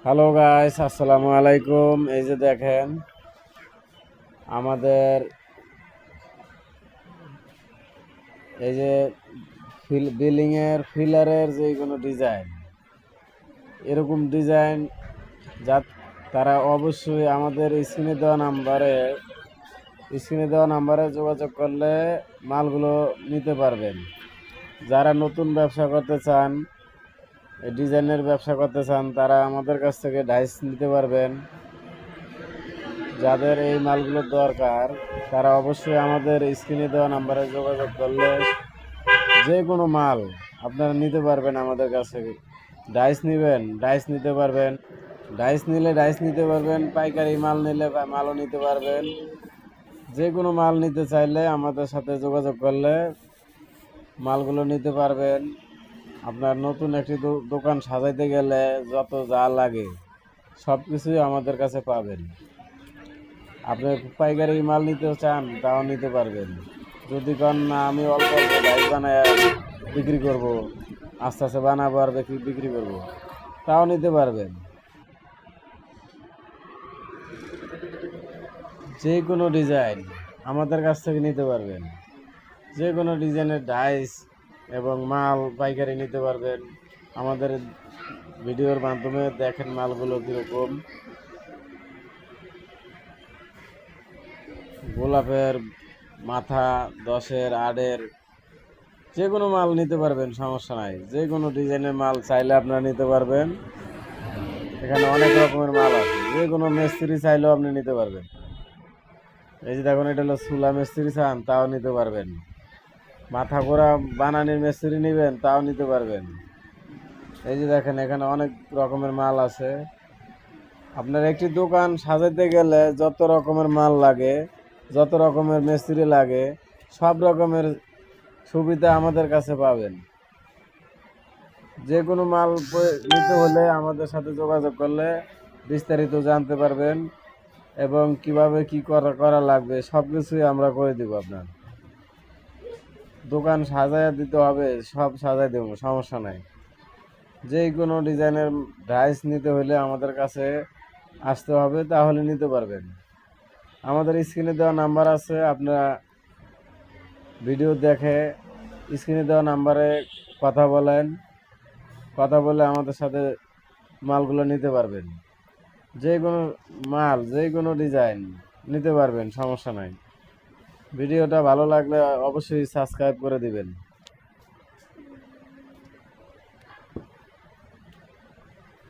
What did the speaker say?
Hello guys, আসসালামু আলাইকুম। এই যে দেখেন আমাদের এই যে বিল্ডিং এর ফিলারের যে কোনো ডিজাইন, এরকম ডিজাইন যা তারা অবশ্যই আমাদের স্ক্রিনে দেওয়া নাম্বারে যোগাযোগ করলে মালগুলো নিতে পারবেন। যারা নতুন ব্যবসা করতে চান, ডিজাইনের ব্যবসা করতে চান, তারা আমাদের কাছ থেকে ডাইস নিতে পারবেন। যাদের এই মালগুলো দরকার তারা অবশ্যই আমাদের স্ক্রিনে দেওয়া নাম্বারে যোগাযোগ করলে যে কোনো মাল আপনারা নিতে পারবেন আমাদের কাছ থেকে। ডাইস নেবেন, ডাইস নিতে পারবেন। ডাইস নিলে ডাইস নিতে পারবেন, পাইকারি মাল নিলে মালও নিতে পারবেন। যে কোনো মাল নিতে চাইলে আমাদের সাথে যোগাযোগ করলে মালগুলো নিতে পারবেন। আপনার নতুন একটি দোকান সাজাইতে গেলে যত যা লাগে সব কিছুই আমাদের কাছে পাবেন। আপনি পাইকারি মাল নিতে চান তাও নিতে পারবেন। যদি কন না আমি অল্প অল্প ডাইস বানায় বিক্রি করব, আস্তে আস্তে বানাবো আর বিক্রি করব, তাও নিতে পারবেন। যে কোনো ডিজাইন আমাদের কাছ থেকে নিতে পারবেন। যে কোনো ডিজাইনের ডাইস এবং মাল পাইকারি নিতে পারবেন। আমাদের ভিডিওর মাধ্যমে দেখেন মালগুলো কীরকম। গোলাপের মাথা 10-এর 8-এর যে কোনো মাল নিতে পারবেন, সমস্যা নাই। যে কোনো ডিজাইনের মাল চাইলে আপনারা নিতে পারবেন। এখানে অনেক রকমের মাল আছে, যে কোনো মিস্ত্রি চাইলেও আপনি নিতে পারবেন। এই যে দেখুন, এটা হলো চুলা মিস্ত্রি চান তাও নিতে পারবেন। মাথা ঘোরা বানানির মিস্ত্রি নেবেন তাও নিতে পারবেন। এই যে দেখেন এখানে অনেক রকমের মাল আছে। আপনার একটি দোকান সাজাতে গেলে যত রকমের মাল লাগে, যত রকমের মিস্ত্রি লাগে, সব রকমের সুবিধা আমাদের কাছে পাবেন। যে কোনো মাল নিতে হলে আমাদের সাথে যোগাযোগ করলে বিস্তারিত জানতে পারবেন এবং কিভাবে কি করা লাগবে সব কিছুই আমরা করে দিব। আপনার দোকান সাজায় দিতে হবে, সব সাজায় দেবো, সমস্যা নাই। যে কোনো ডিজাইনের ডাইস নিতে হলে আমাদের কাছে আসতে হবে, তাহলে নিতে পারবেন। আমাদের স্ক্রিনে দেওয়া নাম্বার আছে, আপনারা ভিডিও দেখে স্ক্রিনে দেওয়া নাম্বারে কথা বলে আমাদের সাথে মালগুলো নিতে পারবেন। যে কোনো মাল, যে কোনো ডিজাইন নিতে পারবেন, সমস্যা নাই। ভিডিওটা ভালো লাগলে অবশ্যই সাবস্ক্রাইব করে দিবেন।